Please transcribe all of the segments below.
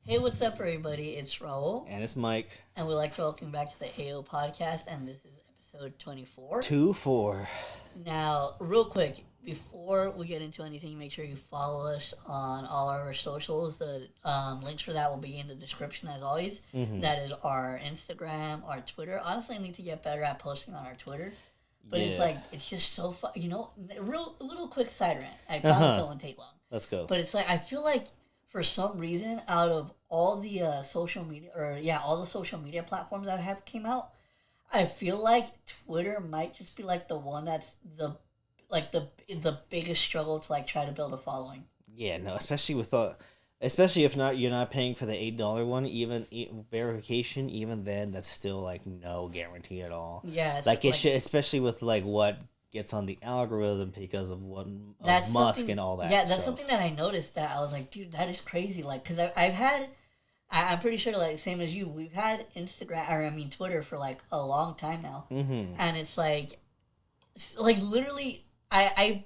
Hey, what's up, everybody? It's Raul, And it's Mike. and we'd like to welcome you back to the AO podcast, and this is episode 24. 2-4. Now, real quick, before we get into anything, make sure you follow us on all our socials. The links for that will be in the description, as always. Mm-hmm. That is our Instagram, our Twitter. Honestly, I need to get better at posting on our Twitter. But Yeah. it's like, it's just so fun. You know, a little quick side rant. I promise it won't take long. Let's go. But it's like, I feel like for some reason, out of all the social media, all the social media platforms that have came out, I feel like Twitter might just be like the one that's the biggest struggle to like try to build a following. Yeah, no, especially with especially if you're not paying for the $8 one, even verification. Even then, that's still like no guarantee at all. Yeah, especially with like what gets on the algorithm because of that's Musk and all that. Yeah, that's so. something that I noticed that I was like, dude, that is crazy. Like, because I've had, I'm pretty sure, like, same as you, we've had Twitter for like a long time now. Mm-hmm. And it's like literally, I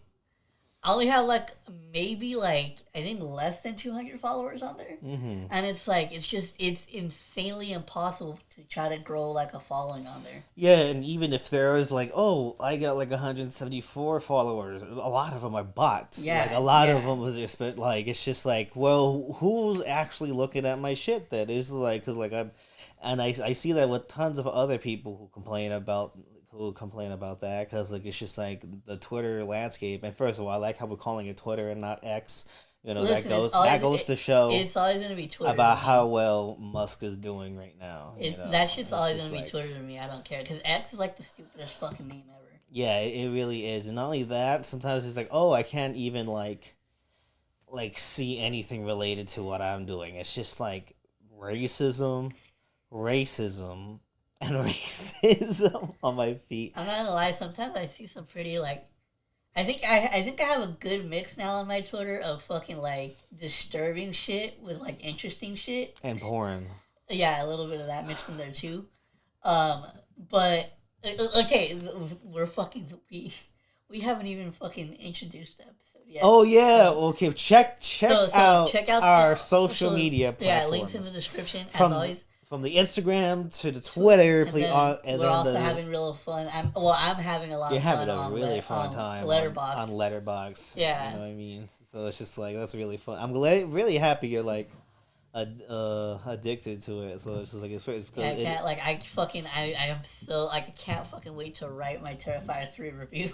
only have like maybe like I think less than 200 followers on there, and it's like it's insanely impossible to try to grow like a following on there. Yeah, and even if there is like, oh, I got like 174 followers, a lot of them are bots. Yeah, like a lot of them was just, but like it's just like, well, who's actually looking at my shit? That is like, because like I see that with tons of other people who complain about that, because like it's just like the Twitter landscape. And first of all, I like how we're calling it Twitter and not X. You know, Listen, that goes to show it's always gonna be Twitter about how well Musk is doing right now. That shit's always gonna be Twitter to me. I don't care, because X is like the stupidest fucking name ever. Yeah, it really is. And not only that, sometimes it's like, oh, I can't even like see anything related to what I'm doing. It's just like racism, and racism on my feed. I'm not gonna lie. Sometimes I see some pretty like. I think I have a good mix now on my Twitter of fucking like disturbing shit with like interesting shit and porn. Yeah, a little bit of that mixed in there too. But okay, we haven't even fucking introduced the episode yet. Oh yeah, okay. Check out our social media platforms. Yeah, links in the description as always. From the Instagram to the Twitter, and we're also having real fun. I'm having a lot of fun. You're having a really fun time Letterboxd. On Letterboxd. Yeah, you know what I mean. So it's just like, that's really fun. I'm really happy you're like addicted to it. So it's just like it's because I am so like I can't fucking wait to write my Terrifier 3 review.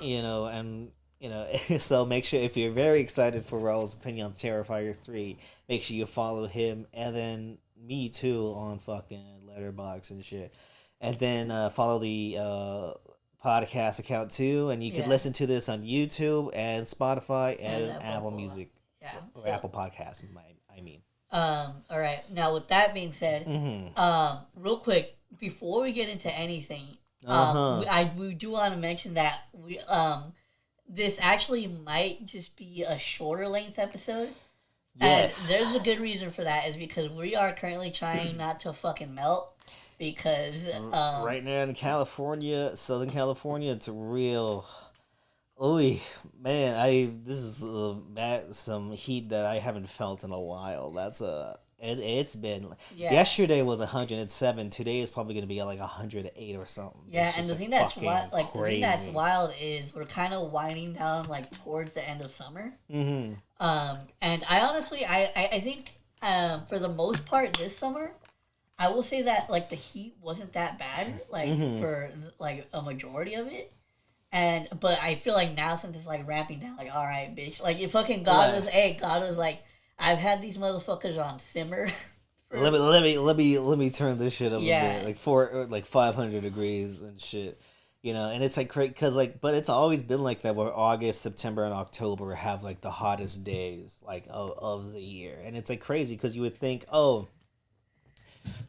So make sure, if you're very excited for Raul's opinion on Terrifier 3, make sure you follow him, and then me too on fucking Letterboxd and shit, and then follow the podcast account too, and you can listen to this on YouTube and Spotify and Apple Music, or Apple Podcasts. I mean. All right. Now, with that being said, real quick before we get into anything, we do want to mention that this actually might just be a shorter length episode. Yes. And there's a good reason for that, is because we are currently trying not to fucking melt, because right now in California, Southern California, it's real. Oy, man, this is some heat that I haven't felt in a while. It's been yesterday was 107. Today is probably going to be like 108 or something. Yeah, and the thing that's wild is we're kind of winding down like towards the end of summer. Mm-hmm. And I honestly, I think for the most part this summer, I will say that like the heat wasn't that bad, like for like a majority of it. But I feel like now, since it's like ramping down, like, all right, bitch, like if fucking God was like, I've had these motherfuckers on simmer. Let me turn this shit up a bit, like 500 degrees and shit, and it's like crazy, because like, but it's always been like that, where August, September, and October have like the hottest days like of the year, and it's like crazy, because you would think, oh,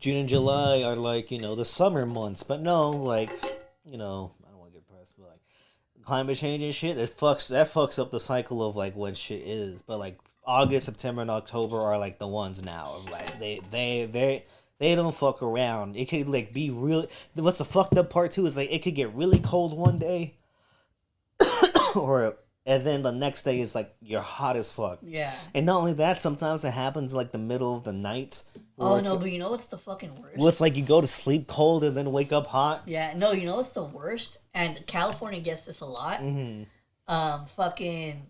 June and July are like the summer months, but no, like I don't want to get depressed, but like climate change and shit, that fucks up the cycle of like when shit is, but like August, September, and October are like the ones now. Like they don't fuck around. It could like be really. What's the fucked up part too is like it could get really cold one day, and then the next day is like you're hot as fuck. Yeah. And not only that, sometimes it happens like the middle of the night Oh no, but you know what's the fucking worst? Well, it's like you go to sleep cold and then wake up hot. Yeah, no, you know what's the worst? And California gets this a lot. Fucking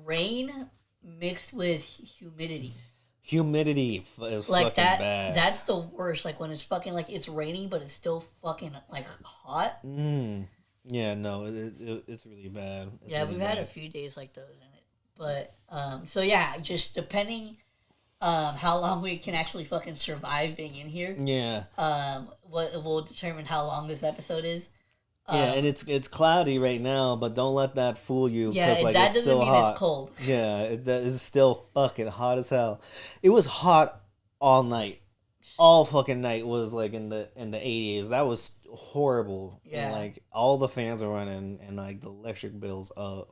rain mixed with humidity. Humidity is like fucking that, bad. That's the worst. Like when it's fucking like it's raining, but it's still fucking like hot. Yeah, no, it's really bad. We've had a few days like those in it, but so yeah, just depending how long we can actually fucking survive being in here. Yeah. What will determine how long this episode is. Yeah, and it's cloudy right now, but don't let that fool you. Yeah, like, that it's doesn't still mean hot. it's cold. Yeah, it's still fucking hot as hell. It was hot all night. All fucking night was like in the 80s. That was horrible. Yeah. And, like all the fans are running, and like the electric bills. The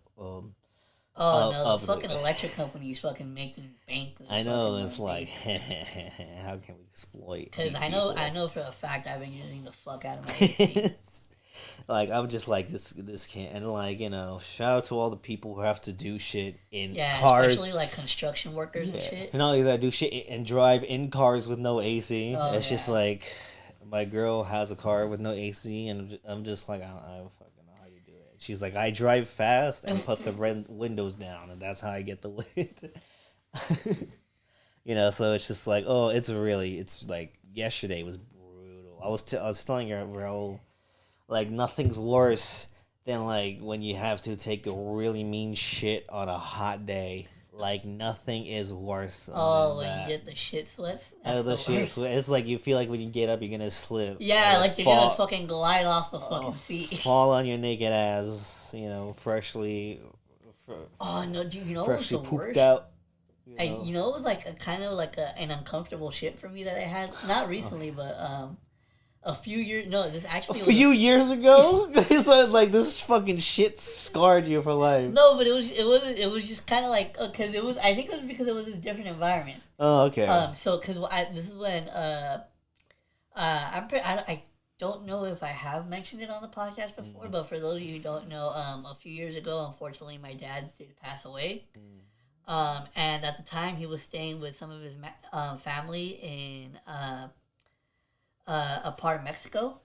fucking electric companies fucking making bank. I know, it's like, how can we exploit? Because I know for a fact I've been using the fuck out of my AC. Like, I'm just like, this can't, and like, you know, shout out to all the people who have to do shit in cars. Especially like construction workers and shit. And not only that, do shit and drive in cars with no AC. It's just like, my girl has a car with no AC, and I'm just like, I don't fucking know how you do it. She's like, I drive fast and put the windows down, and that's how I get the wind. You know, so it's just like, oh, it's like, yesterday was brutal. I was telling her, bro, like, nothing's worse than, like, when you have to take a really mean shit on a hot day. Like, nothing is worse than when you get the shit sweats? The shit sweat. It's like you feel like when you get up, you're gonna slip. Yeah, like you're gonna fucking glide off the fucking seat. Fall on your naked ass, you know, freshly... Oh, no, dude, you know freshly what's the pooped worst? out. You know, it was like a kind of like an uncomfortable shit for me that I had. Not recently, but... a few years... No, this actually... A few years ago? It's like this fucking shit scarred you for life. No, but it was just kind of like... Because it was... I think it was because it was a different environment. Oh, okay. So, because this is when... I don't know if I have mentioned it on the podcast before, but for those of you who don't know, a few years ago, unfortunately, my dad did pass away. And at the time, he was staying with some of his family in... a part of Mexico,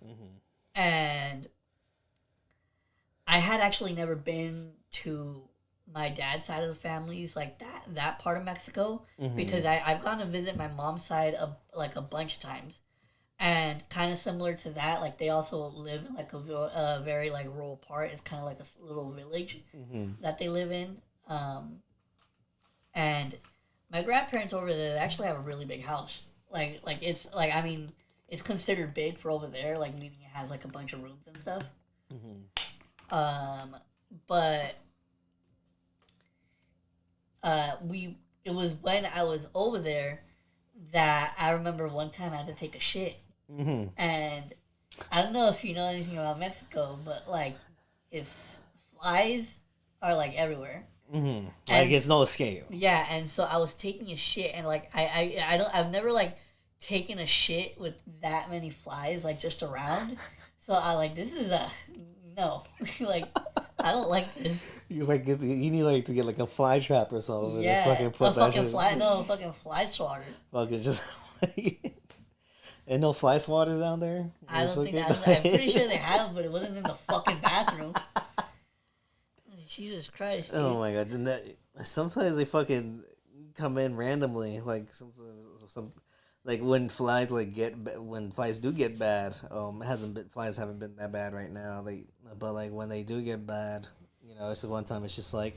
and I had actually never been to my dad's side of the family's like that part of Mexico because I've gone to visit my mom's side a bunch of times, and kind of similar to that, like they also live in like a very like rural part. It's kind of like a little village that they live in, and my grandparents over there, they actually have a really big house. Like it's like, I mean, it's considered big for over there, like meaning it has like a bunch of rooms and stuff. But it was when I was over there that I remember one time I had to take a shit, and I don't know if you know anything about Mexico, but like, if flies are like everywhere. Like it's no escape. Yeah, and so I was taking a shit, and like I've never like taken a shit with that many flies like just around. So I like, this is no. Like, I don't like this. He was like, you need like to get like a fly trap or something. Yeah, a fucking fly swatter. Fucking just like, and no fly swatter down there? I don't think that. I'm pretty sure they have, but it wasn't in the fucking bathroom. Jesus Christ. Dude. Oh my god. Sometimes they fucking come in randomly. Like, some like when flies do get bad, flies haven't been that bad right now. But like when they do get bad, you know, it's just one time. It's just like,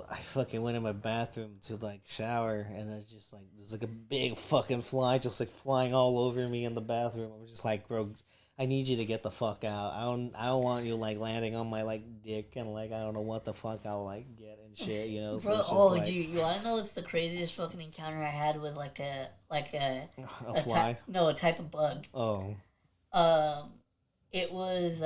I fucking went in my bathroom to like shower, and it's just like there's like a big fucking fly just like flying all over me in the bathroom. I was just like, bro, I need you to get the fuck out. I don't want you like landing on my like dick and like I don't know what the fuck I'll like get and shit, you know. So bro, dude, you wanna know what's the craziest fucking encounter I had with like a fly? A type of bug. Oh. It was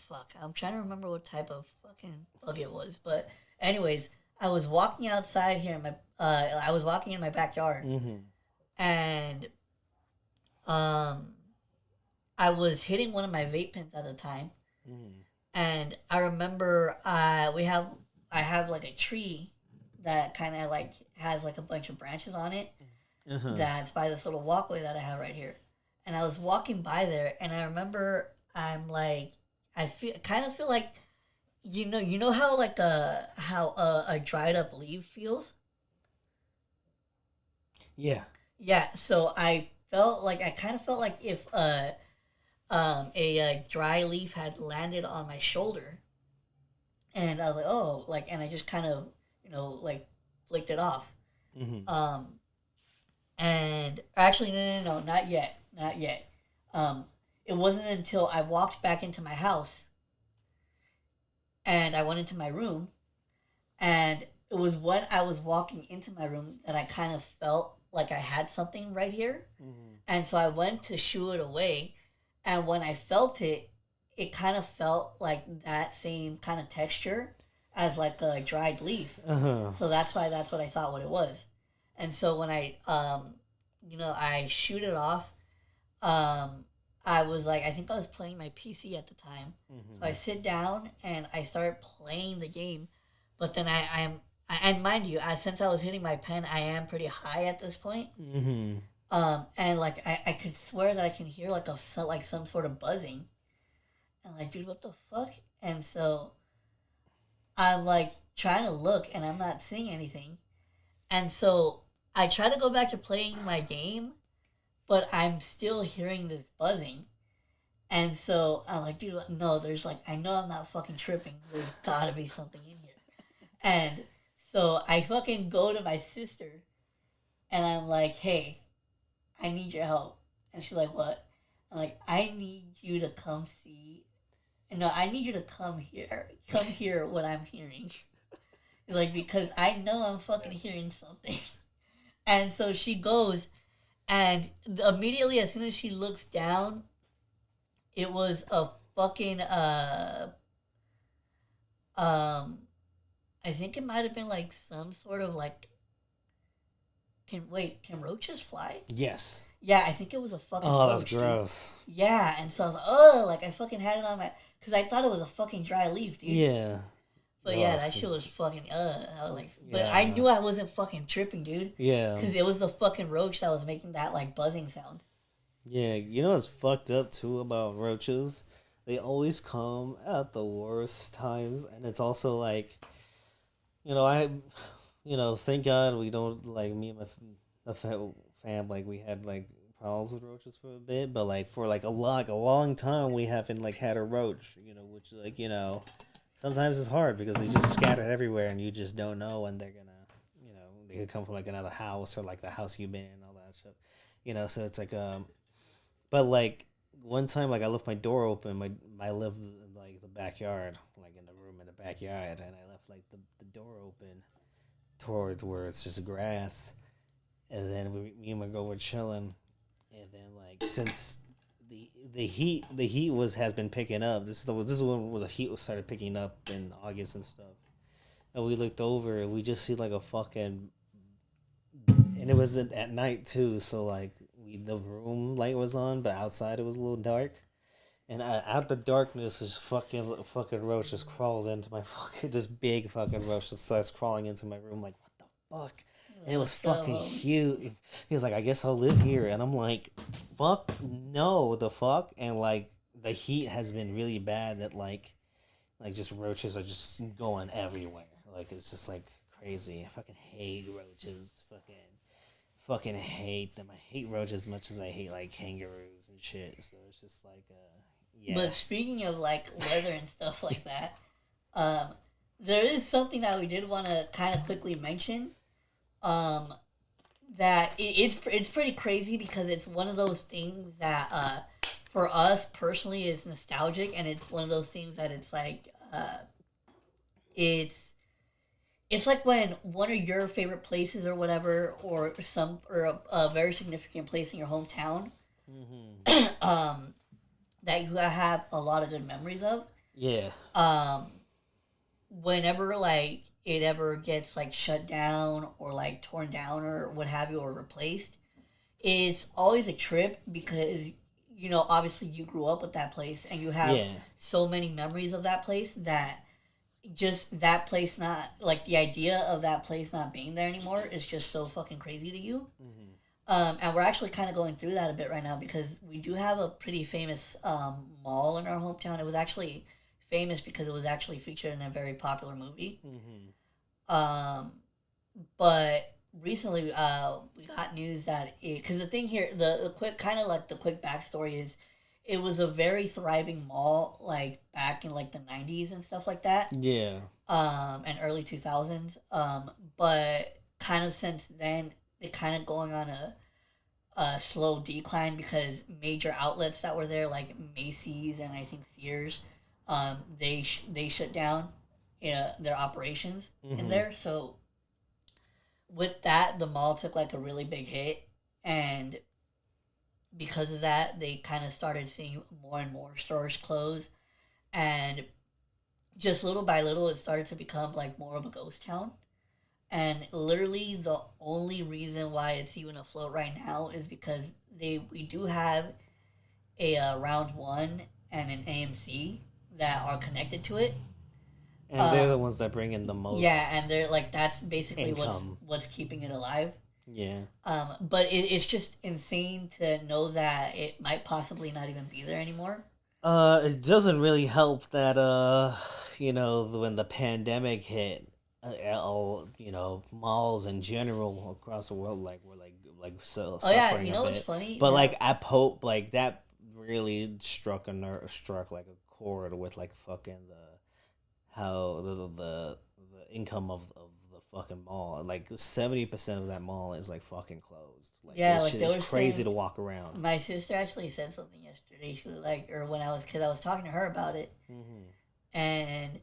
fuck. I'm trying to remember what type of fucking bug it was, but anyways, I was walking outside here in my I was walking in my backyard, and I was hitting one of my vape pens at the time, and I remember we have I have like a tree that kind of like has like a bunch of branches on it. That's by this little walkway that I have right here. And I was walking by there, and I remember I'm like, kind of feel like, you know how like a dried up leaf feels. Yeah. Yeah. So I kind of felt like if a dry leaf had landed on my shoulder, and I was like, oh, like, and I just kind of, like flicked it off. Mm-hmm. And actually, no, not yet, not yet. It wasn't until I walked back into my house and I went into my room, and it was when I was walking into my room that I kind of felt like I had something right here. Mm-hmm. And so I went to shoo it away, and when I felt it, it kind of felt like that same kind of texture as like a dried leaf. So that's what I thought what it was. And so when I shoot it off, I was like, I think I was playing my PC at the time. Mm-hmm. So I sit down and I start playing the game, but then and mind you, since I was hitting my pen, I am pretty high at this point. Mm-hmm. And like I could swear that I can hear like some sort of buzzing, and like, dude, what the fuck? And so I'm like trying to look, and I'm not seeing anything, and so I try to go back to playing my game, but I'm still hearing this buzzing. And so I'm like, dude, no, there's like, I know I'm not fucking tripping. There's gotta be something in here. And so I fucking go to my sister, and I'm like, hey, I need your help. And she's like, what? I'm like, I need you to come see. No, I need you to come hear what I'm hearing. Like, because I know I'm fucking hearing something. And so she goes, and immediately as soon as she looks down, it was a fucking I think it might have been like some sort of like, can roaches fly? Yes. Yeah, I think it was a fucking roach. Oh, roach, that's gross. Dude. Yeah, and so I was like, oh, like I fucking had it on my, because I thought it was a fucking dry leaf, dude. Yeah. But yeah, that shit was fucking, I was like, but I knew I wasn't fucking tripping, dude. Yeah. Because it was the fucking roach that was making that like buzzing sound. Yeah, you know what's fucked up too about roaches? They always come at the worst times, and it's also like, thank God we don't, like, me and my fam, like, we had like problems with roaches for a bit, but like for like a long time we haven't like had a roach, which like sometimes it's hard because they just scatter everywhere, and you just don't know when they're gonna, they could come from like another house or like the house you've been in and all that stuff, so it's like but like one time, like I left my door open. I live in like the backyard, like in the room in the backyard, and I left like the door open towards where it's just grass. And then me and my girl were chilling, and then like since the heat has been picking up. This is when the heat started picking up in August and stuff. And we looked over, and we just see like a fucking, and it was at night too. So like the room light was on, but outside it was a little dark. And out the darkness, this fucking roach just crawls into my this big fucking roach just starts crawling into my room. Like, what the fuck? And it was fucking huge. He was like, I guess I'll live here. And I'm like, fuck no, the fuck? And like the heat has been really bad that like just roaches are just going everywhere. Like it's just like crazy. I fucking hate roaches. Fucking hate them. I hate roaches as much as I hate like kangaroos and shit. So it's just like yeah. But speaking of like weather and stuff like that, there is something that we did want to kind of quickly mention. That it's pretty crazy because it's one of those things that for us personally is nostalgic, and it's one of those things that it's like it's like when one of your favorite places or whatever, or a very significant place in your hometown, mm-hmm. That you have a lot of good memories of. Yeah. Whenever like it ever gets like shut down or like torn down or what have you, or replaced, it's always a trip because obviously you grew up with that place and you have so many memories of that place that just that place not like the idea of that place not being there anymore is just so fucking crazy to you. Mm-hmm. And we're actually kind of going through that a bit right now because we do have a pretty famous mall in our hometown. It was actually famous because it was actually featured in a very popular movie. Mm-hmm. But recently we got news that because the thing here, the quick kind of like the quick backstory is, it was a very thriving mall like back in like the 90s and stuff like that. Yeah. And early 2000s. But kind of since then, it kind of going on a slow decline because major outlets that were there, like Macy's and I think Sears, they shut down their operations in there. So with that, the mall took like a really big hit, and because of that, they kind of started seeing more and more stores close, and just little by little, it started to become like more of a ghost town. And literally, the only reason why it's even afloat right now is because we do have a Round One and an AMC that are connected to it. And they're the ones that bring in the most. Yeah, and they're like that's basically income. what's keeping it alive. Yeah. But it's just insane to know that it might possibly not even be there anymore. It doesn't really help that when the pandemic hit, malls in general across the world were so oh yeah, suffering you know a what's bit. funny? But yeah. like at Pope, like that really struck like a chord with like fucking how the income of the fucking mall. Like 70% of that mall is like fucking closed. Like yeah, like they were crazy saying, to walk around. My sister actually said something yesterday. She was like, or when I was talking to her about it, and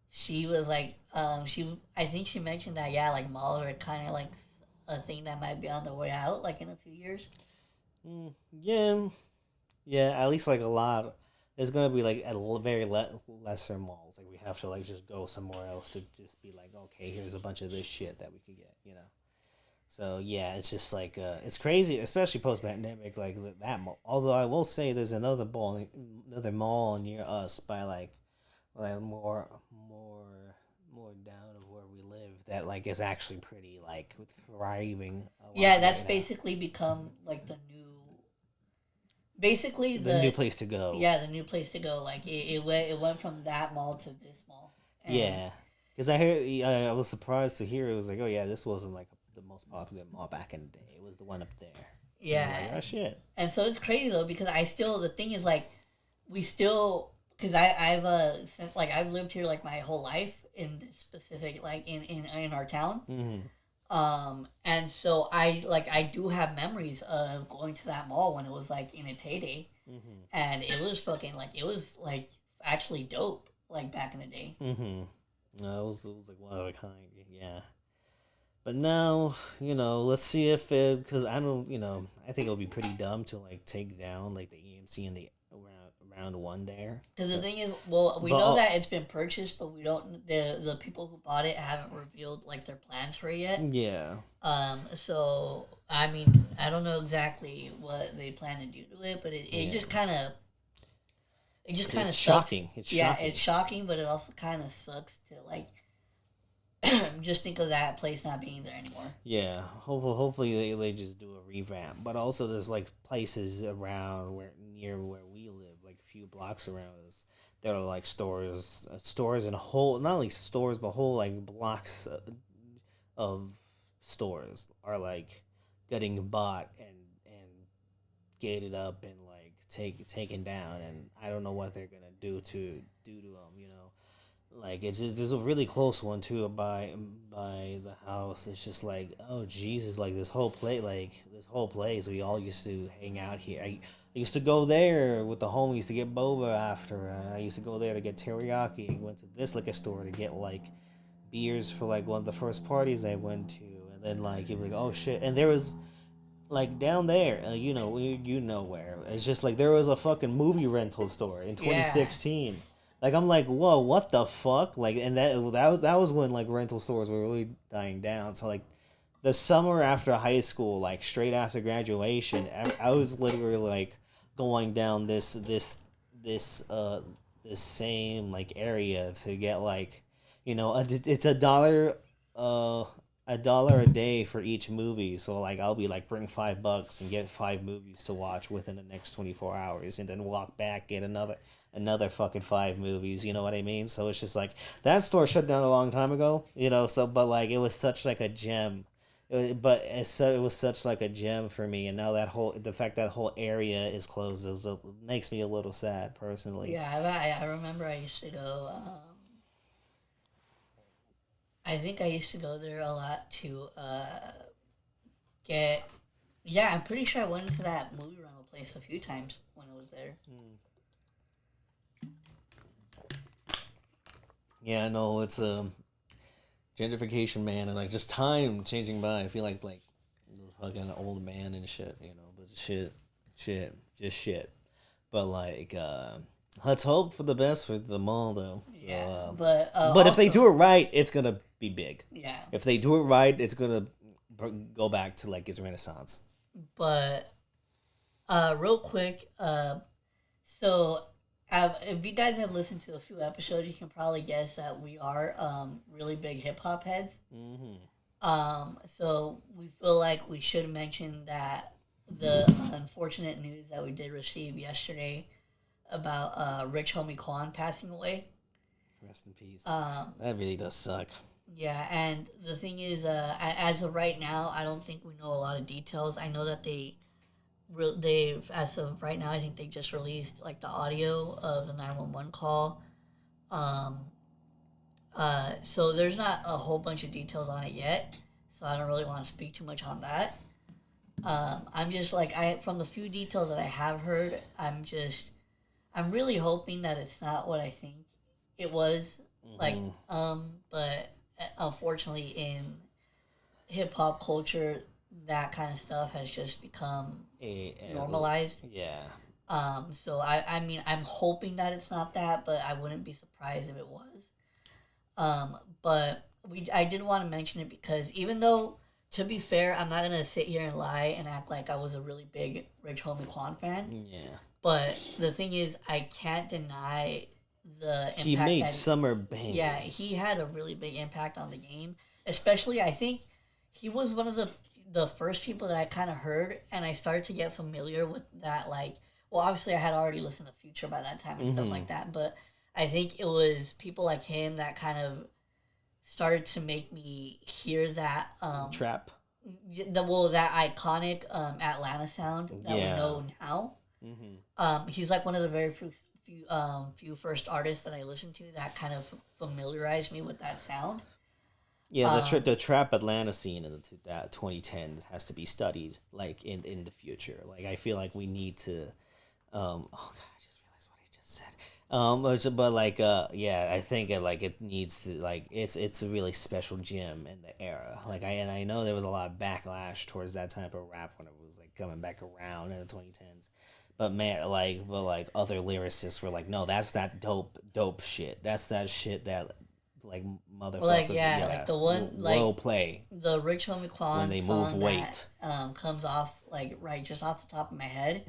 she was like, I think she mentioned that yeah, like malls are kind of like a thing that might be on the way out, like in a few years. Yeah, yeah. At least like a lot. There's gonna be like lesser malls. Like we have to like just go somewhere else to just be like, okay, here's a bunch of this shit that we can get, you know. So yeah, it's just like it's crazy, especially post pandemic. Like that mall. Although I will say, there's another mall near us by like more down of where we live that like is actually pretty like thriving. Yeah, that's basically become like the new place to go. Yeah, the new place to go. Like it went from that mall to this mall. And yeah, because I was surprised to hear it was like, oh yeah, this wasn't like the most popular mall back in the day. It was the one up there. Yeah. Like, oh shit. And so it's crazy though because the thing is like we still because I've lived here like my whole life in this specific like in our town. And so I do have memories of going to that mall when it was like in its heyday, and it was fucking like it was like actually dope like back in the day. No, it was like one of a kind, yeah. But now, let's see if because I don't, I think it'll be pretty dumb to like take down like the EMC and the round one there. Because the thing is, we know that it's been purchased, but we don't. The people who bought it haven't revealed like their plans for it yet. Yeah. So I mean, I don't know exactly what they plan to do to it, but it just kind of. It just kind of shocking. It's shocking. It's shocking, but it also kind of sucks to like just think of that place not being there anymore. Yeah, hopefully they just do a revamp. But also, there's like places around near where we live, like a few blocks around us, that are like stores and whole, not only stores but whole like blocks of stores are like getting bought and gated up and like taken down, and I don't know what they're gonna do to them. Like there's a really close one too by the house. It's just like, oh Jesus, like this whole place we all used to hang out here. I used to go there with the homies to get boba after. I used to go there to get teriyaki. I went to this liquor store to get like beers for like one of the first parties I went to, and then like you'd be like, oh shit, and there was like down there, you know where. It's just like there was a fucking movie rental store in 2016. Yeah. Like I'm like, whoa, what the fuck? Like, and that was when like rental stores were really dying down. So like, the summer after high school, like straight after graduation, I was literally like going down this same like area to get like You know, it's a dollar a day for each movie. So like I'll be like bring $5 and get 5 movies to watch within the next 24 hours, and then walk back get another fucking 5 movies. You know what I mean? So it's just like that store shut down a long time ago. You know, so but like it was such like a gem. It was such like a gem for me, and now the fact that whole area is closed makes me a little sad personally. Yeah, I remember I used to go. I think I used to go there a lot to get. Yeah, I'm pretty sure I went into that movie rental place a few times when I was there. Yeah, no, it's gentrification, man, and like just time changing by. I feel like fucking old man and shit, you know. But just shit. But like, let's hope for the best for the mall, though. Yeah, So, but but if they do it right, it's gonna be big. Yeah. If they do it right, it's gonna go back to like its renaissance. But real quick, so if you guys have listened to a few episodes, you can probably guess that we are really big hip hop heads. So we feel like we should mention that the unfortunate news that we did receive yesterday about Rich Homie Quan passing away. Rest in peace. That really does suck. Yeah, and the thing is, as of right now, I don't think we know a lot of details. I know that they've as of right now, I think they just released like the audio of the 911 call. So there's not a whole bunch of details on it yet. So I don't really want to speak too much on that. I'm just like from the few details that I have heard, I'm really hoping that it's not what I think it was. Like, but unfortunately in hip hop culture, that kind of stuff has just become normalized. Yeah. So I mean, I'm hoping that it's not that, but I wouldn't be surprised if it was. But I did want to mention it because even though, to be fair, I'm not gonna sit here and lie and act like I was a really big Rich Homie Quan fan. Yeah. But the thing is, I can't deny the impact. He made summer bangers. Yeah, he had a really big impact on the game. Especially, I think he was one of the first people that I kind of heard, and I started to get familiar with that. Like, well, obviously, I had already listened to Future by that time and stuff like that. But I think it was people like him that kind of started to make me hear that trap. That iconic Atlanta sound that we know now. He's like one of the very few first artists that I listened to that kind of familiarized me with that sound. Yeah, the trap Atlanta scene in the 2010s has to be studied, like in the future. Like I feel like we need to. Oh god, I just realized what I just said. But like, yeah, I think it needs to like it's a really special gem in the era. Like I know there was a lot of backlash towards that type of rap when it was like coming back around in the 2010s. But man, like other lyricists were like, no, that's that dope shit. That's that shit that like motherfuckers. Like like the one will play the Rich Homie Quan when they song move weight that comes off like right just off the top of my head.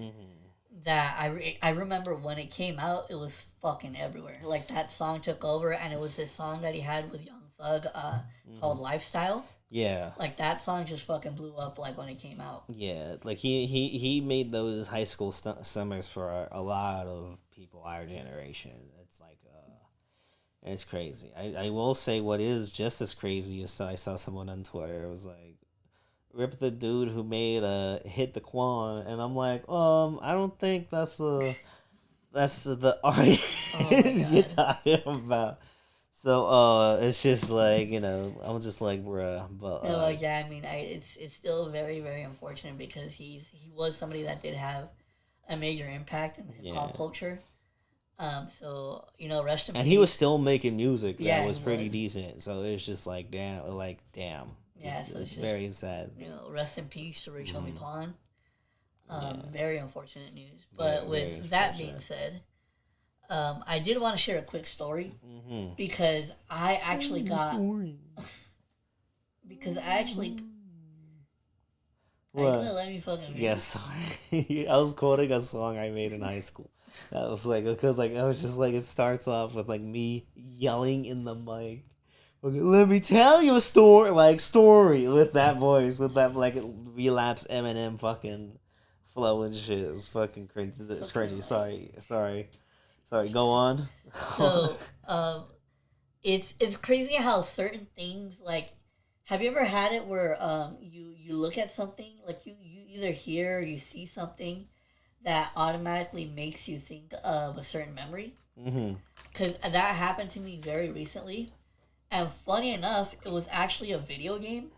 That I remember when it came out, it was fucking everywhere. Like that song took over, and it was this song that he had with Young Thug called Lifestyle. Yeah, like that song just fucking blew up like when it came out. Yeah, like he made those high school summers for a lot of people our generation. It's like it's crazy. I will say what is just as crazy is I saw someone on Twitter. It was like, rip the dude who made Hit the Quan, and I'm like, I don't think that's the artist you're talking about. So it's just like, you know, I'm just like, bruh. But no, yeah, I mean, it's still very, very unfortunate because he was somebody that did have a major impact in hip hop culture. So you know, rest in peace. And he was still making music that was pretty decent. So it's just like damn. Yeah, so it's very sad. You know, rest in peace to Rich Homie Quan. Very unfortunate news. But with that being said, I did want to share a quick story because I actually got What? Let me fucking. Yes, sorry. I was quoting a song I made in high school. That was like because like I was just like it starts off with like me yelling in the mic. Okay, let me tell you a story with that voice, with that like relapse Eminem fucking flow and shit. It's fucking crazy. It's crazy. Sorry. Go on. So, it's crazy how certain things like. Have you ever had it where you look at something like you either hear or you see something that automatically makes you think of a certain memory? Because that happened to me very recently. And funny enough, it was actually a video game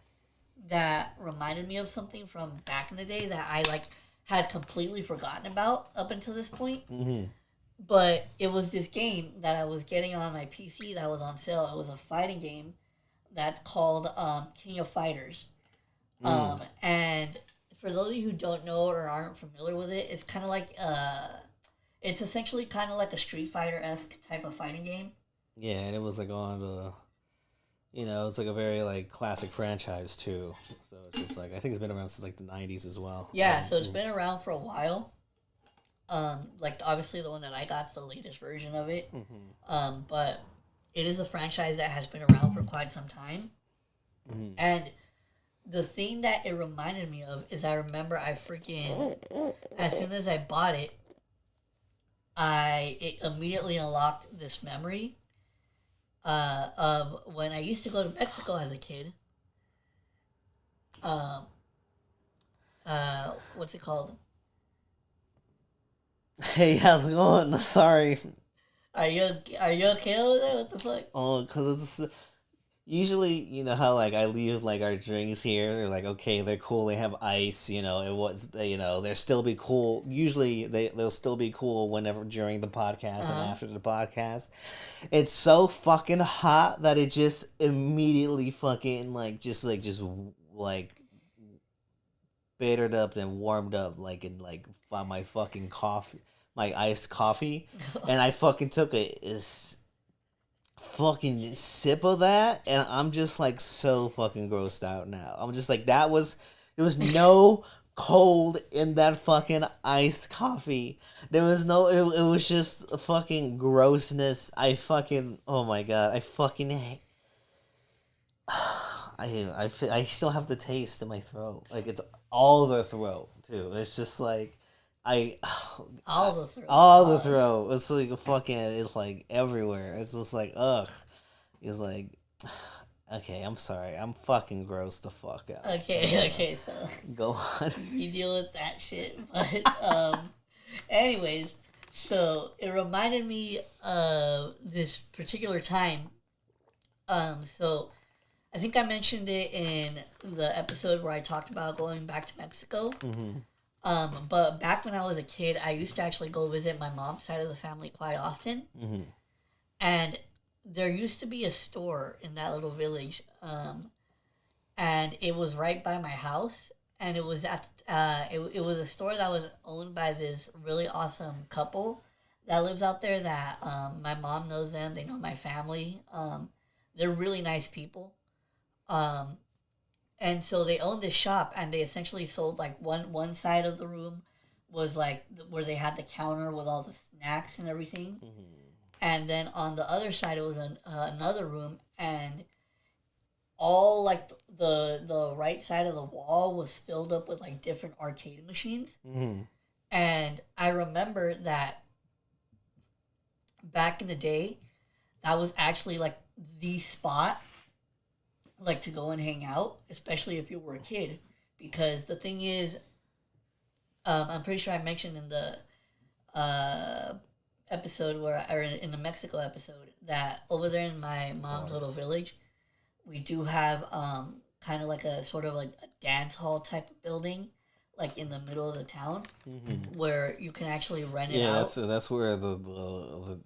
that reminded me of something from back in the day that I like had completely forgotten about up until this point. But it was this game that I was getting on my PC that was on sale. It was a fighting game that's called King of Fighters. And for those of you who don't know or aren't familiar with it, it's kind of like it's essentially kind of like a Street Fighter esque type of fighting game. Yeah, and it was like on the, it's like a very like classic franchise too. So it's just like I think it's been around since like the '90s as well. Yeah, so it's been around for a while. Like obviously the one that I got is the latest version of it. But it is a franchise that has been around for quite some time. And the thing that it reminded me of is I remember I freaking, as soon as I bought it, it immediately unlocked this memory of when I used to go to Mexico as a kid. What's it called? Hey, how's it going? Sorry. Are you okay with that? What the fuck? Oh, because it's usually, how like I leave like our drinks here. They're like, okay, they're cool. They have ice. It was, they'll still be cool. Usually they'll still be cool whenever during the podcast and after the podcast. It's so fucking hot that it just immediately fucking just bittered up and warmed up like in like by my fucking coffee, my iced coffee, and I fucking took a fucking sip of that, and I'm just like so fucking grossed out now. I'm just like there was no cold in that fucking iced coffee. There was no it was just fucking grossness. Oh my god, I fucking hate. I still have the taste in my throat. Like it's all the throat too. It's just like all the throat. All the throat. It's like fucking. It's like everywhere. It's just like ugh. It's like okay. I'm sorry. I'm fucking gross the fuck out. Okay. So go on. You deal with that shit. But anyways, so it reminded me of this particular time. So I think I mentioned it in the episode where I talked about going back to Mexico. But back when I was a kid, I used to actually go visit my mom's side of the family quite often. And there used to be a store in that little village. And it was right by my house. And it was it was a store that was owned by this really awesome couple that lives out there that my mom knows them. They know my family. They're really nice people. And so they owned this shop, and they essentially sold like one side of the room was like where they had the counter with all the snacks and everything, and then on the other side it was another room, and all like the right side of the wall was filled up with like different arcade machines. And I remember that back in the day, that was actually like the spot like to go and hang out, especially if you were a kid, because the thing is, I'm pretty sure I mentioned in the episode or in the Mexico episode that over there in my mom's little village, we do have kind of like a sort of like a dance hall type of building, like in the middle of the town, where you can actually rent it out. Yeah, that's where the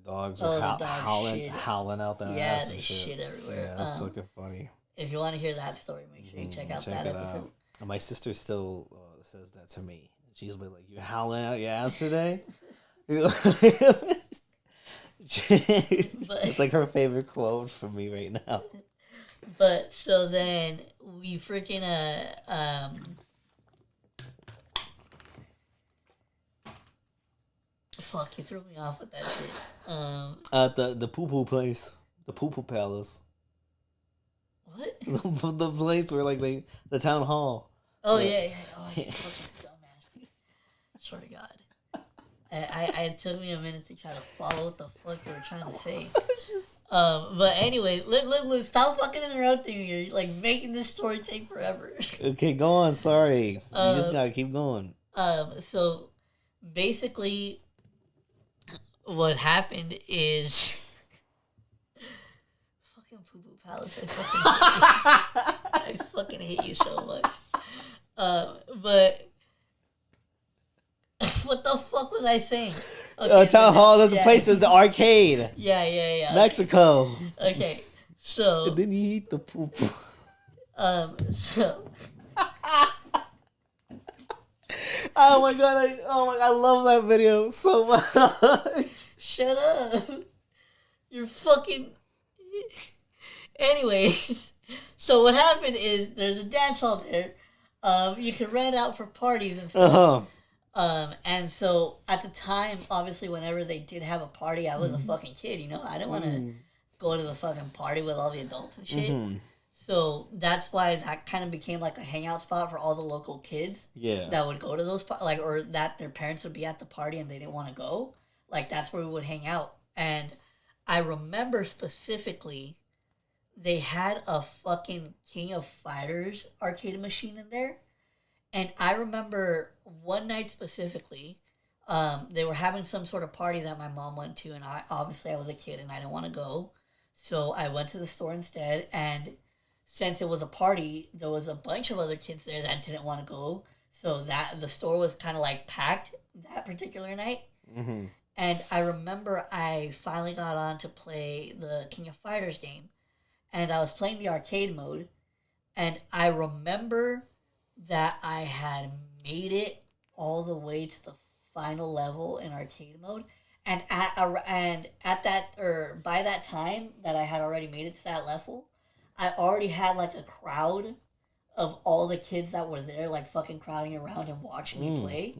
dogs were howling out their ass and shit everywhere. Yeah, that's fucking funny. If you want to hear that story, make sure you check out that episode. My sister still says that to me. She's like, "You howling out your ass today?" It's like her favorite quote from me right now. But so then we freaking fuck, you threw me off with that shit. At the poo poo place, the poo poo palace. the place where like the town hall. Oh yeah. Oh, you fucking dumbass. Swear to God. It took me a minute to try to follow what the fuck they were trying to say. But anyway, look, stop fucking interrupting me. You're like making this story take forever. Okay, go on. Sorry, you just gotta keep going. So basically, what happened is fucking Poo Poo Palace. I fucking hate you so much. But. What the fuck was I saying? Okay, town hall. There's a place. There's the arcade. Yeah. Mexico. Okay, so. And then you eat the poop. So. Oh my god! I love that video so much. Shut up! You're fucking. Anyways, so what happened is there's a dance hall there. You can rent out for parties and stuff. And so at the time, obviously, whenever they did have a party, I was a fucking kid, you know? I didn't want to go to the fucking party with all the adults and shit. So that's why that kind of became like a hangout spot for all the local kids. Yeah. That would go to those, or that their parents would be at the party and they didn't want to go. Like, that's where we would hang out. And I remember specifically, they had a fucking King of Fighters arcade machine in there. And I remember one night specifically, they were having some sort of party that my mom went to, and I was a kid and I didn't want to go. So I went to the store instead, and since it was a party, there was a bunch of other kids there that didn't want to go. So that the store was kind of like packed that particular night. Mm-hmm. And I remember I finally got on to play the King of Fighters game, and I was playing the arcade mode, and I remember that I had made it all the way to the final level in arcade mode, and by that time that I had already made it to that level, I already had like a crowd of all the kids that were there, like fucking crowding around and watching me play,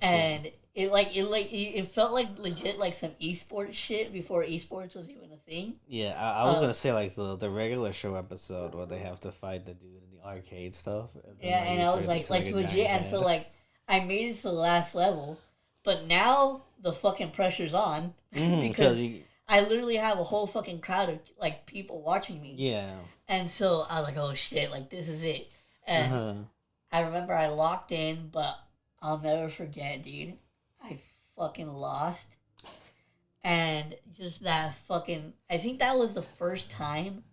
and it felt like legit like some esports shit before esports was even a thing. Yeah, I was gonna say like the regular show episode where they have to fight the dude in the arcade stuff. And I was like legit, and so like I made it to the last level, but now the fucking pressure's on because I literally have a whole fucking crowd of like people watching me. Yeah. And so I was like, oh shit, like this is it. And I remember I locked in, but I'll never forget, dude. I fucking lost. And just that fucking... I think that was the first time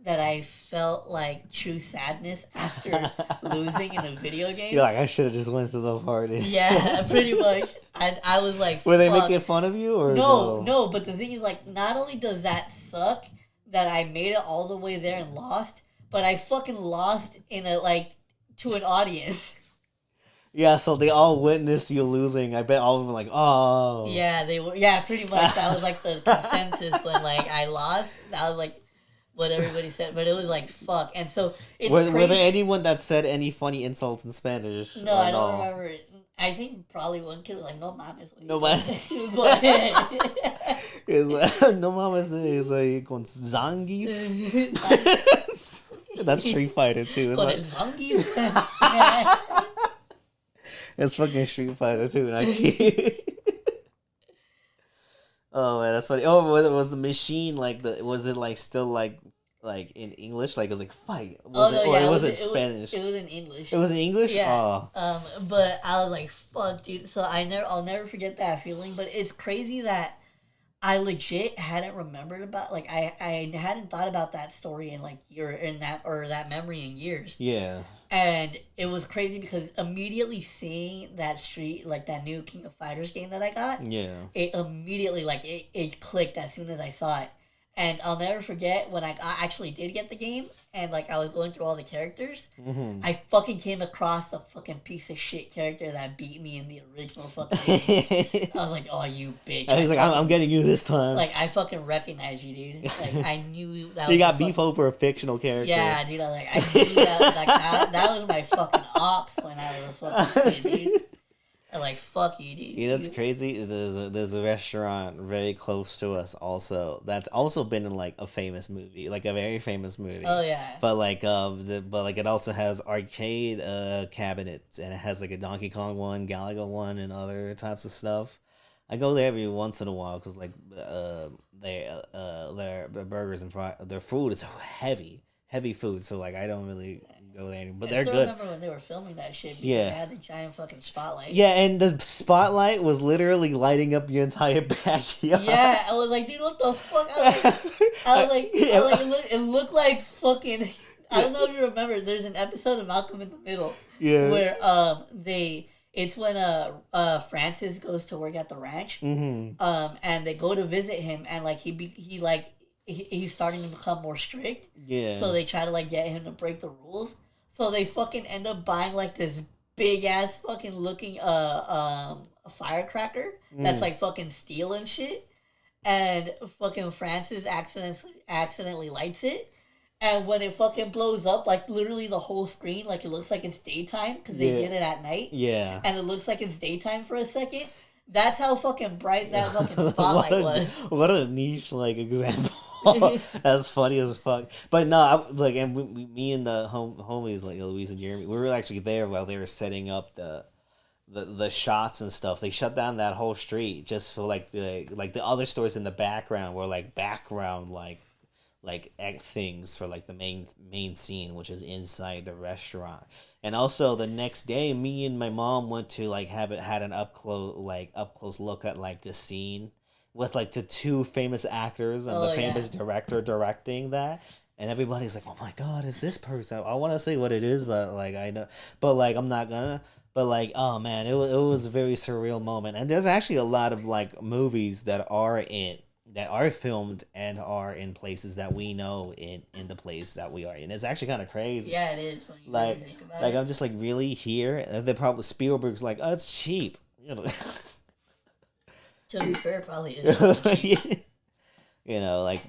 that I felt like true sadness after losing in a video game. You're like, I should have just went to the party. Yeah, pretty much. I was like, were they making fun of you? Or no, but the thing is, like, not only does that suck that I made it all the way there and lost, but I fucking lost in to an audience. Yeah, so they all witnessed you losing. I bet all of them were like, oh. Yeah, they were. Yeah, pretty much. That was like the consensus when like I lost. That was like what everybody said, but it was like fuck. And so it's were there anyone that said any funny insults in Spanish? No, I don't remember it. I think probably one kid was like, "No mames." No mames. It's like, no mames. It's like con Zangief. That's Street Fighter too. It's like Zangief. It's fucking Street Fighter too. Oh man, that's funny. Oh, was the machine like was it like still like in English? Like it was like fight. It was in Spanish? It was in English. It was in English? Yeah. Oh. But I was like, fuck, dude. So I'll never forget that feeling. But it's crazy that I legit hadn't remembered about I hadn't thought about that story in that memory in years. Yeah. And it was crazy because immediately seeing that that new King of Fighters game that I got, yeah, it immediately it clicked as soon as I saw it. And I'll never forget when I actually did get the game and I was going through all the characters, I fucking came across the fucking piece of shit character that beat me in the original fucking game. I was like, oh, you bitch. I was like, I'm getting you this time. I fucking recognize you, dude. I knew that you got beef over a fictional character. Yeah, dude. I knew that. That was my fucking ops when I was a fucking kid, dude. I'm like, fuck you, dude. You know what's crazy? There's a restaurant very close to us also that's also been in like a famous movie, like a very famous movie. Oh yeah. But like but like it also has arcade cabinets, and it has like a Donkey Kong one, Galaga one, and other types of stuff. I go there every once in a while because like their burgers and their food is heavy food. So like I don't really go there, but they're good. I remember when they were filming that shit. Because Yeah, they had the giant fucking spotlight. Yeah, and the spotlight was literally lighting up your entire backyard. Yeah, I was like, dude, what the fuck? It looked like fucking. I don't know if you remember. There's an episode of Malcolm in the Middle. Yeah. Where it's when Francis goes to work at the ranch. Mm-hmm. And they go to visit him, and like he's starting to become more strict. Yeah. So they try to like get him to break the rules. So they fucking end up buying like this big ass fucking looking a firecracker that's like fucking steel and shit. And fucking Francis accidentally lights it. And when it fucking blows up, like literally the whole screen, like it looks like it's daytime because they did it at night. Yeah. And it looks like it's daytime for a second. That's how fucking bright that fucking spotlight was. What a niche like example. That's funny as fuck. But no, me and the homies like Louise and Jeremy, we were actually there while they were setting up the shots and stuff. They shut down that whole street just for like the other stores in the background were like background like things for like the main scene, which is inside the restaurant. And also the next day, me and my mom went to like had an up close look at like the scene with like the two famous actors and the famous director directing that. And everybody's like, "Oh my god, is this person?" I want to say what it is, but like I know, but like I'm not gonna. But like, oh man, it was a very surreal moment. And there's actually a lot of like movies that are filmed and are in places that we know in the place that we are in. It's actually kind of crazy. Yeah, it is. When you like, think about like it. I'm just like really here. And they're probably Spielberg's like, oh, it's cheap. You know. To be fair, probably is. Cheap. You know, like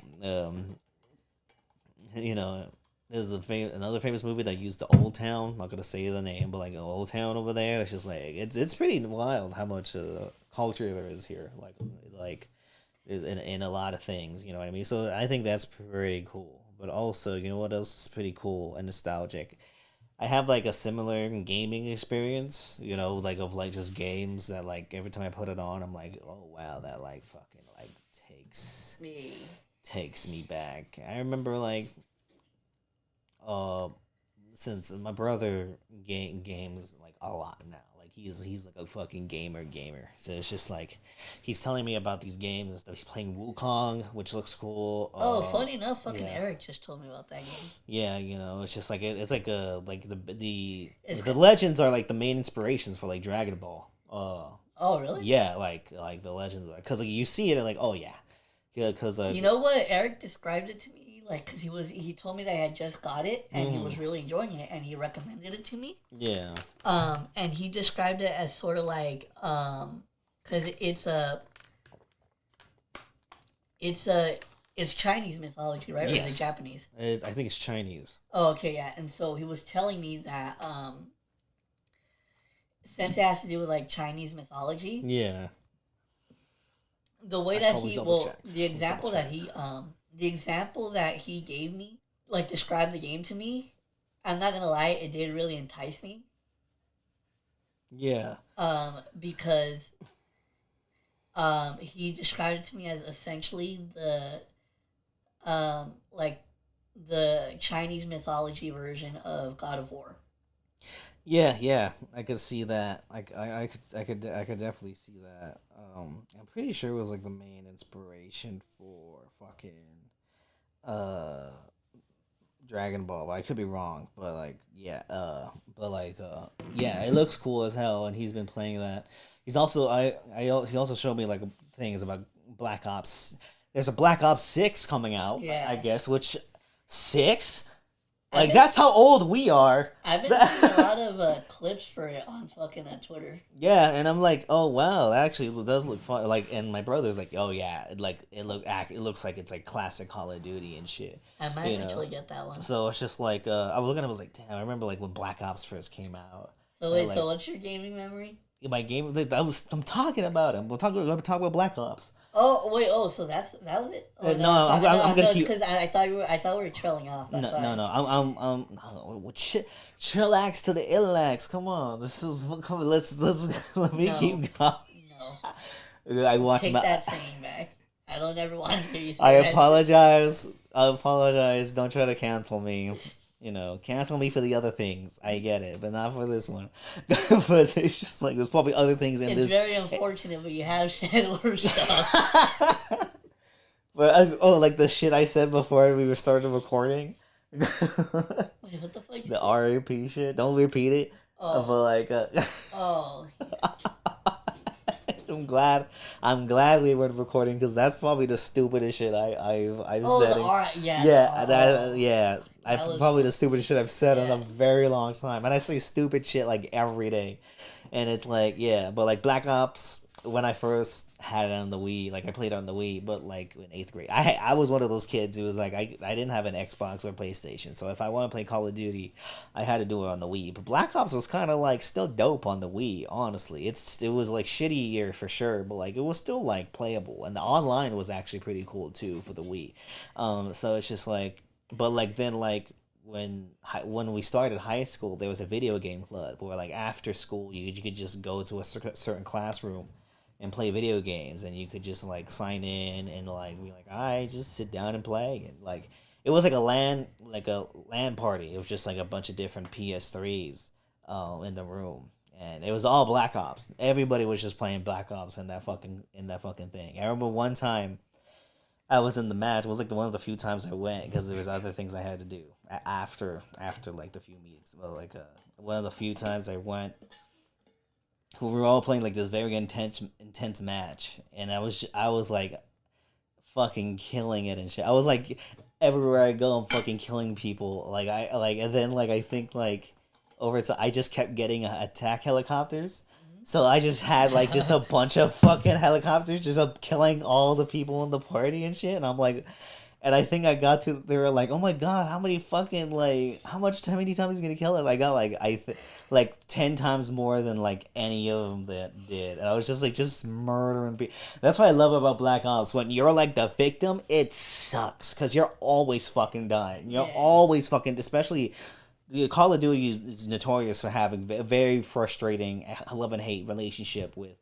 there's another famous movie that used the Old Town. I'm not gonna say the name, but like Old Town over there. It's just like it's pretty wild how much culture there is here. Like. Is in a lot of things, you know what I mean? So I think that's pretty cool. But also, you know what else is pretty cool and nostalgic? I have like a similar gaming experience, you know, like of like just games that like every time I put it on, I'm like, oh wow, that like fucking like takes me back. I remember like, since my brother games like a lot now. He's like a fucking gamer. So it's just like he's telling me about these games and stuff. He's playing Wukong, which looks cool. Oh, funny enough, fucking Eric just told me about that game. Yeah, you know, it's just like it's like the legends are like the main inspirations for like Dragon Ball. Oh, really? Yeah, like the legends, because like you see it and like, oh yeah, because you know what, Eric described it to me. Like, cause he told me that I had just got it and he was really enjoying it and he recommended it to me. Yeah. And he described it as sort of like, cause it's Chinese mythology, right? Yes. Or is it Japanese? I think it's Chinese. Oh, okay, yeah. And so he was telling me that since it has to do with like Chinese mythology. Yeah. The way that the example that he gave me, like described the game to me, I'm not gonna lie, it did really entice me. Yeah. Because he described it to me as essentially the Chinese mythology version of God of War. Yeah, I could see that. I could definitely see that. I'm pretty sure it was like the main inspiration for fucking Dragon Ball. But I could be wrong, but yeah, it looks cool as hell, and he's been playing that. He's also he also showed me like things about Black Ops. There's a Black Ops 6 coming out, I guess, which 6. Like, that's how old we are. I've been seeing a lot of clips for it on fucking Twitter. Yeah, and I'm like, oh wow, that actually does look fun. Like, and my brother's like, oh yeah, it looks like it's like classic Call of Duty and shit. I might actually get that one. So it's just like, I was looking at it, I was like, damn, I remember like when Black Ops first came out. So wait, so what's your gaming memory? my game. I'm talking about him. We're talking about Black Ops. Oh wait! Oh, so that was it. Oh, No, I'm gonna keep. Because I thought we were trailing off. No, I'm no, chillax to the illax. Come on, let's let me keep going. No, I watch. Take that saying back. I don't ever want to hear you say I apologize. I apologize. Don't try to cancel me. Cancel me for the other things. I get it, but not for this one. But it's just like there's probably other things in this. It's very unfortunate, but you have said worse stuff. But like the shit I said before we started recording. Wait, what the fuck? The RAP shit. Don't repeat it. Oh. But like. Oh. I'm glad we weren't recording because that's probably the stupidest shit I've said. Probably the stupidest shit I've said in a very long time, and I say stupid shit like every day, and it's like but like Black Ops when I first had it on the Wii, like I played it on the Wii, but like in 8th grade, I was one of those kids who was like I didn't have an Xbox or PlayStation, so if I want to play Call of Duty, I had to do it on the Wii. But Black Ops was kind of like still dope on the Wii. Honestly, it was like shitty year for sure, but like it was still like playable, and the online was actually pretty cool too for the Wii. So it's just like, but like then like. When we started high school, there was a video game club where like after school you could just go to a certain classroom and play video games, and you could just like sign in and like be like, I just sit down and play, and like it was like a LAN party. It was just like a bunch of different PS3s in the room, and it was all Black Ops. Everybody was just playing Black Ops in that fucking thing. I remember one time I was in the match. It was like one of the few times I went because there was other things I had to do after like the few meetings. But like one of the few times I went, we were all playing like this very intense match, and I was like fucking killing it and shit. I was like everywhere I go, I'm fucking killing people. And then I think like over time I just kept getting attack helicopters. So I just had like just a bunch of fucking helicopters just killing all the people in the party and shit. And I'm like, and I think I got to, they were like, oh my God, how many fucking how many times is he gonna kill it? I got like 10 times more than like any of them that did. And I was just like, just murdering people. That's what I love about Black Ops. When you're like the victim, it sucks because you're always fucking dying. You're always fucking, especially. Call of Duty is notorious for having a very frustrating love and hate relationship with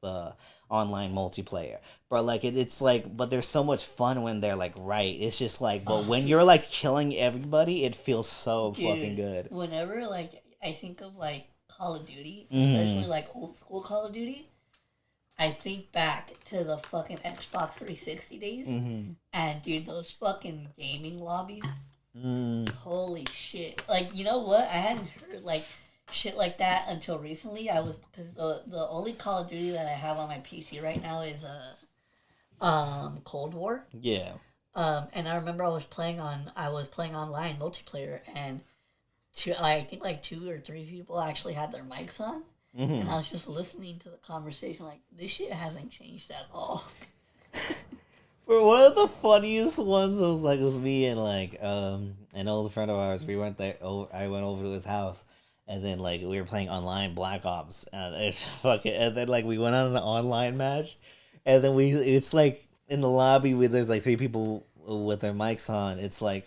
online multiplayer. But like it's like, but there's so much fun when they're like right. It's just like, but when you're like killing everybody, it feels so fucking good. Whenever like I think of like Call of Duty, especially like old school Call of Duty, I think back to the fucking Xbox 360 days, and dude, those fucking gaming lobbies. Holy shit! Like, you know what? I hadn't heard like shit like that until recently. Because the only Call of Duty that I have on my PC right now is Cold War. Yeah. And I remember I was playing online multiplayer, and I think like 2 or 3 people actually had their mics on, and I was just listening to the conversation. Like, this shit hasn't changed at all. For one of the funniest ones, it was me and like an old friend of ours. We went there. I went over to his house, and then like we were playing online Black Ops, and it's fucking. And then like we went on an online match, and then it's like in the lobby where there's like 3 people with their mics on. It's like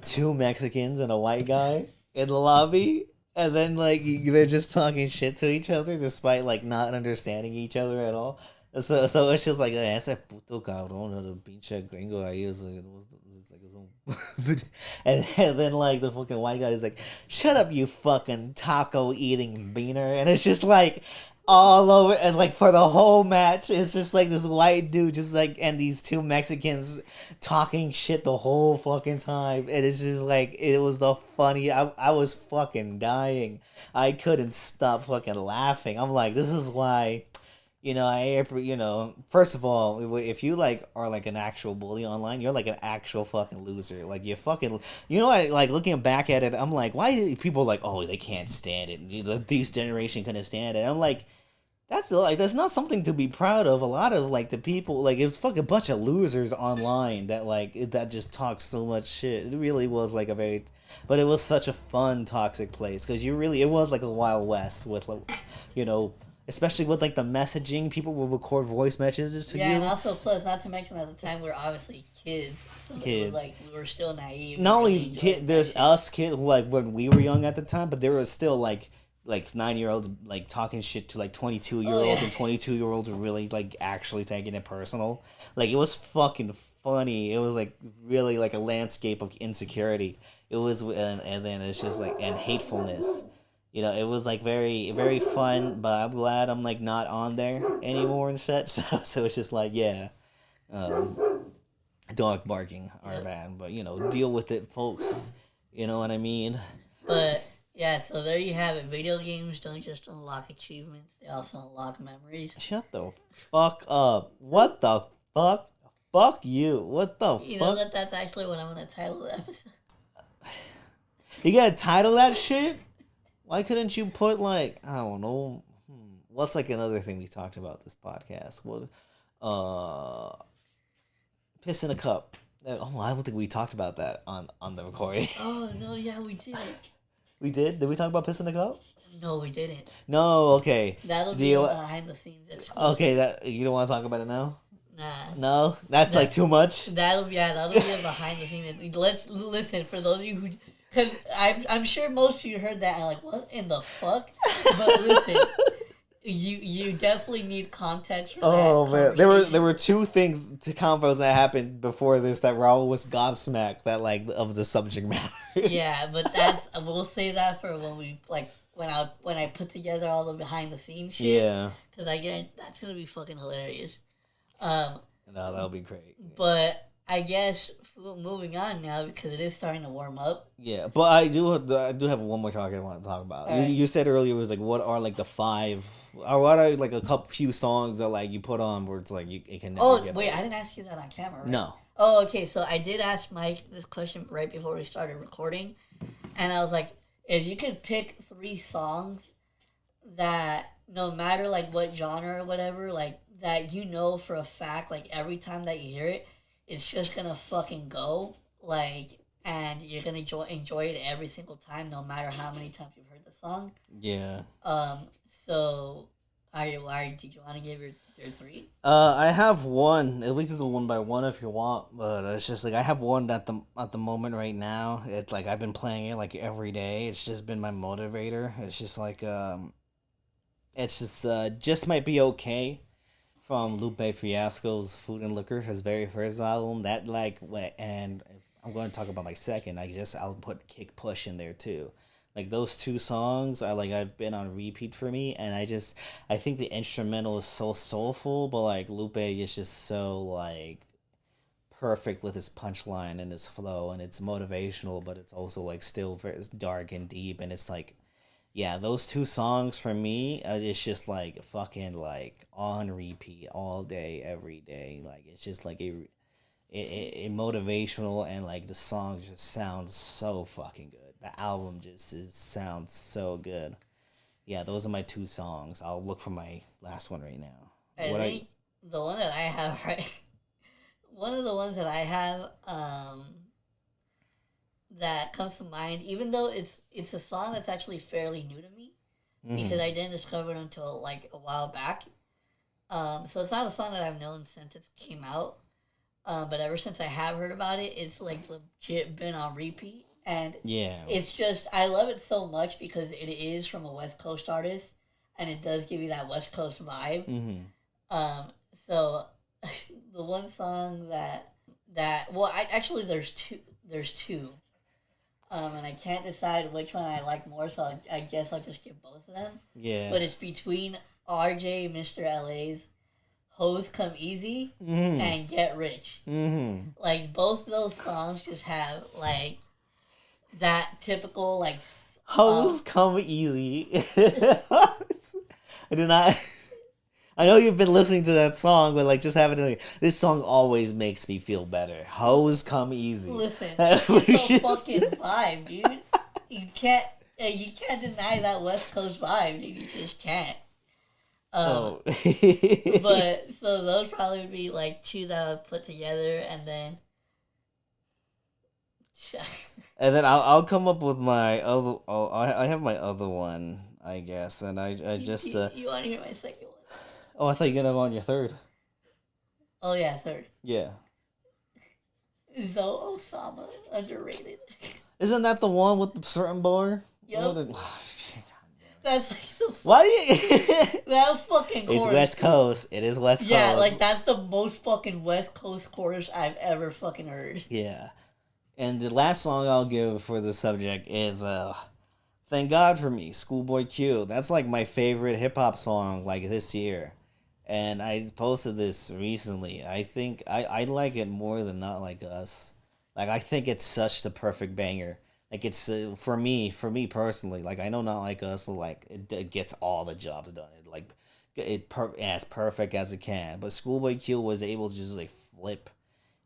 2 Mexicans and a white guy in the lobby, and then like they're just talking shit to each other despite like not understanding each other at all. So it's just like, ese puto cabrón, the pinche gringo ahí, and then like the fucking white guy is like, shut up, you fucking taco eating beaner, and it's just like all over, and like for the whole match, it's just like this white dude just like, and these 2 Mexicans talking shit the whole fucking time, and it's just like, it was the funny, I was fucking dying, I couldn't stop fucking laughing. I'm like, this is why. First of all, if you like are like an actual bully online, you're like an actual fucking loser. Like you fucking, I like looking back at it. I'm like, why do people like, oh, they can't stand it. This generation couldn't stand it. I'm like, that's not something to be proud of. A lot of like the people, like it's fucking bunch of losers online that just talk so much shit. It really was like but it was such a fun toxic place because it was like a Wild West with especially with like the messaging, people will record voice messages to you. Yeah, and also plus, not to mention at the time we were obviously kids, so kids. Like we were still naive. Not only there's us kids like when we were young at the time, but there was still like 9-year-olds like talking shit to like 22-year-olds, and 22-year-olds were really like actually taking it personal. Like it was fucking funny. It was like really like a landscape of insecurity. It was, and then it's just like, and hatefulness. You know, it was like very, very fun, but I'm glad I'm like not on there anymore and shit. So it's just like, yeah, dog barking are bad, but you know, deal with it, folks. You know what I mean? But yeah, so there you have it. Video games don't just unlock achievements; they also unlock memories. Shut the fuck up! What the fuck? Fuck you! What the fuck? You know that's actually what I'm gonna title the episode. You gotta title that shit? Why couldn't you put like, I don't know, what's like another thing we talked about this podcast? What, piss in a cup. Oh, I don't think we talked about that on the recording. Oh no, yeah, we did. We did? Did we talk about piss in a cup? No, we didn't. No, okay. That'll be behind the scenes. Okay, that you don't want to talk about it now? Nah. No, that's like too much. That'll be a behind the scenes. Let's listen for those of you who. Because I'm sure most of you heard that and like, what in the fuck? But listen, you definitely need context for that. Man, there were two things to convos that happened before this that Raul was gobsmacked that like of the subject matter. Yeah, but we'll say that for when we like when I put together all the behind the scenes shit. Yeah. Because that's gonna be fucking hilarious. No, that'll be great. But I guess moving on now because it is starting to warm up. Yeah, but I do have one more topic I want to talk about. You said earlier was like what are like the 5 or what are like a few songs that like you put on where it's like it can never get wait, old. I didn't ask you that on camera, right? No. Oh, okay. So I did ask Mike this question right before we started recording, and I was like, if you could pick 3 songs that no matter like what genre or whatever, like that you know for a fact, like every time that you hear it, it's just gonna fucking go, like, and you're gonna enjoy it every single time, no matter how many times you've heard the song. Yeah. So, did you want to give your 3? I have one. We could go one by one if you want, but it's just like I have one at the moment right now. It's like I've been playing it like every day. It's just been my motivator. It's just like it's just might be okay. From Lupe Fiasco's Food and Liquor, his very first album. That like, and if I'm going to talk about my second. I'll put Kick Push in there too. Like those 2 songs are like I've been on repeat for me, and I think the instrumental is so soulful, but like Lupe is just so like perfect with his punchline and his flow, and it's motivational, but it's also like still very dark and deep, and it's like. Yeah, those 2 songs for me, it's just like fucking like on repeat all day, every day. Like it's just like it motivational, and like the song just sounds so fucking good. The album sounds so good. Yeah, those are my 2 songs. I'll look for my last one right now. The one that I have one of the ones that I have that comes to mind, even though it's a song that's actually fairly new to me, because I didn't discover it until like a while back. So it's not a song that I've known since it came out, but ever since I have heard about it, it's like legit been on repeat, and it's just I love it so much because it is from a West Coast artist, and it does give you that West Coast vibe. So the one song that actually there's two. And I can't decide which one I like more, so I guess I'll just give both of them. Yeah. But it's between RJ, Mr. LA's Hoes Come Easy and Get Rich. Like, both of those songs just have, like, that typical, like... Hoes Come Easy. I do not... I know you've been listening to that song, but like just having it, this song always makes me feel better. Hoes Come Easy. Listen, it's a fucking vibe, dude. You can't deny that West Coast vibe, dude. You just can't. But so those probably would be like 2 that I would put together, and then I'll come up with my other. I have my other one. I guess. And I just you want to hear my second one? Oh, I thought you were gonna go on your third. Oh yeah, third. Yeah. Zoe Osama, underrated. Isn't that the one with the certain bar? Yep. That's like the why do you? That's fucking chorus. It's West Coast. It is West Coast. Yeah, like that's the most fucking West Coast chorus I've ever fucking heard. Yeah. And the last song I'll give for the subject is Thank God for Me, Schoolboy Q. That's like my favorite hip hop song like this year. And I posted this recently. I think I like it more than Not Like Us. Like I think it's such the perfect banger. Like it's for me personally. Like I know Not Like Us, like it gets all the jobs done. It like as perfect as it can. But Schoolboy Q was able to just like flip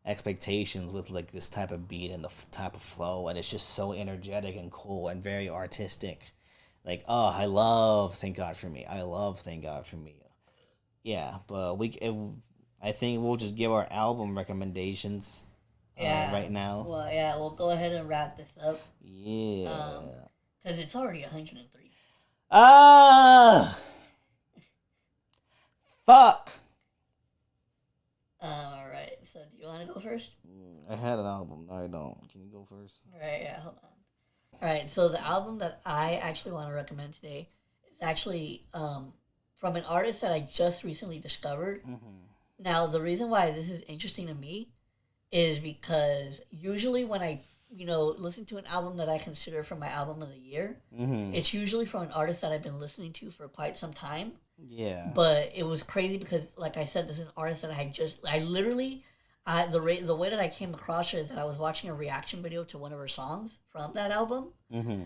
expectations with like this type of beat and the type of flow, and it's just so energetic and cool and very artistic. Like I love Thank God for Me. I love Thank God for Me. Yeah, but I think we'll just give our album recommendations. Right now. Well, yeah, we'll go ahead and wrap this up. Yeah. Because it's already 103. Fuck. Alright, so do you want to go first? I had an album. No, I don't. Can you go first? Alright, yeah, hold on. Alright, so the album that I actually want to recommend today is actually from an artist that I just recently discovered. Mm-hmm. Now, the reason why this is interesting to me is because usually when I, listen to an album that I consider for my album of the year, mm-hmm. it's usually from an artist that I've been listening to for quite some time. Yeah. But it was crazy because, like I said, this is an artist that the way that I came across her is that I was watching a reaction video to one of her songs from that album. Mm-hmm.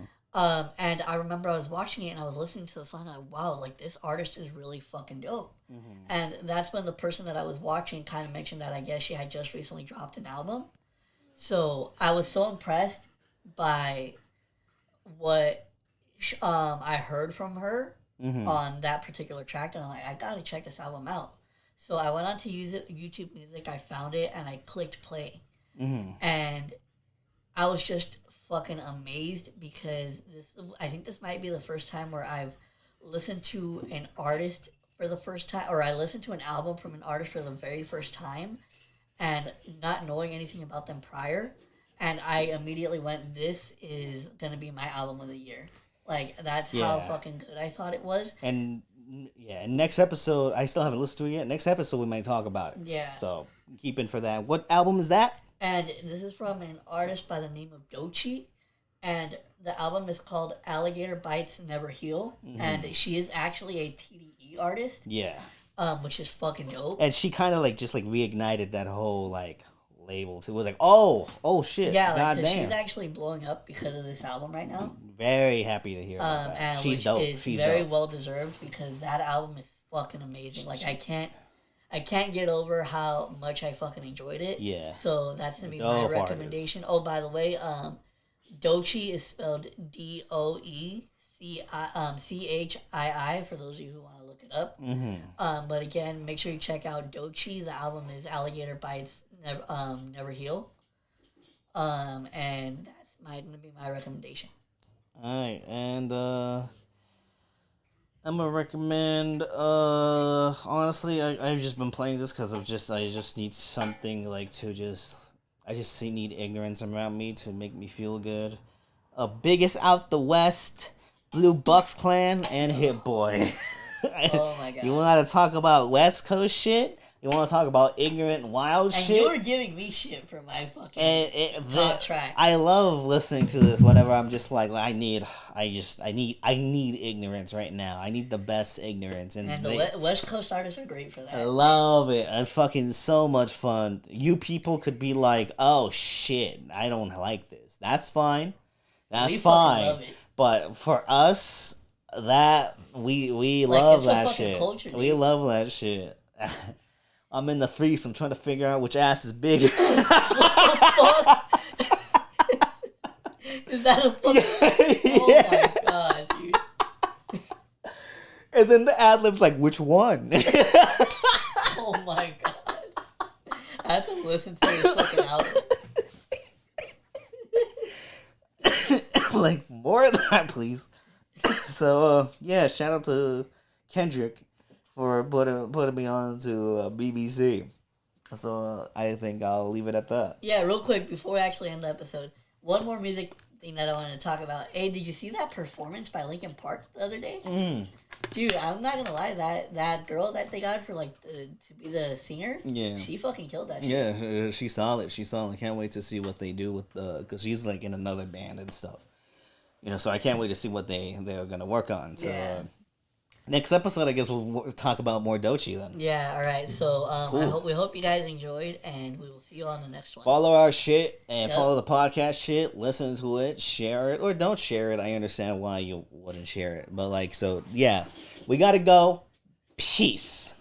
And I remember I was watching it and I was listening to the song and I, wow, like this artist is really fucking dope. Mm-hmm. And that's when the person that I was watching kind of mentioned that I guess she had just recently dropped an album. So I was so impressed by what I heard from her mm-hmm. on that particular track. And I'm like, I gotta check this album out. So I went on to YouTube Music. I found it and I clicked play. Mm-hmm. And I was just fucking amazed because I think this might be the first time where I've listened to an artist for the first time, or I listened to an album from an artist for the very first time and not knowing anything about them prior, and I immediately went, this is gonna be my album of the year. Like that's how fucking good I thought it was. And next episode, I still haven't listened to it yet. Next episode we might talk about it. Yeah. So keep in for that. What album is that? And this is from an artist by the name of Doechii. And the album is called Alligator Bites Never Heal. Mm-hmm. And she is actually a TDE artist. Yeah. Which is fucking dope. And she kind of like just like reignited that whole like label too. It was like, oh shit. Yeah, like, cause she's actually blowing up because of this album right now. Very happy to hear about that. And she's dope. She's very well deserved because that album is fucking amazing. Like I can't get over how much I fucking enjoyed it. Yeah. So that's gonna be my recommendation. Oh, by the way, Doechii is spelled Doechii for those of you who want to look it up. Mm-hmm. But again, make sure you check out Doechii. The album is Alligator Bites Never Heal. And that's gonna be my recommendation. All right, and I'm gonna recommend. Honestly, I've just been playing this because I just need something like to just. I just need ignorance around me to make me feel good. Biggest Out the West, Blue Bucks Clan, and Hit Boy. Oh my god! You want to talk about West Coast shit? You want to talk about ignorant, wild shit? And you were giving me shit for my fucking top track. I love listening to this whenever I'm just like, I need ignorance right now. I need the best ignorance. And the West Coast artists are great for that. I love it. And fucking so much fun. You people could be like, oh shit, I don't like this. That's fine. That's fine. Love it. But for us, that we love that shit. Culture, we love that shit. I'm in the threesome trying to figure out which ass is bigger. What the fuck? Is that a fucking... Oh my god, dude. And then the ad-lib's like, which one? Oh my god. I have to listen to this fucking album. Like, more of that, please. So yeah, shout out to Kendrick for putting me on to BBC. So I think I'll leave it at that. Yeah, real quick before we actually end the episode, one more music thing that I wanted to talk about. Hey, did you see that performance by Linkin Park the other day? Dude, I'm not gonna lie, that girl that they got for to be the singer, she fucking killed that shit. Yeah, she's solid. She's solid. Can't wait to see what they do with because she's like in another band and stuff. So I can't wait to see what they're gonna work on. So next episode, I guess we'll talk about more Doechii then. Yeah, all right. So cool. we hope you guys enjoyed, and we will see you on the next one. Follow our shit and follow the podcast shit. Listen to it, share it, or don't share it. I understand why you wouldn't share it, but so yeah, we gotta go. Peace.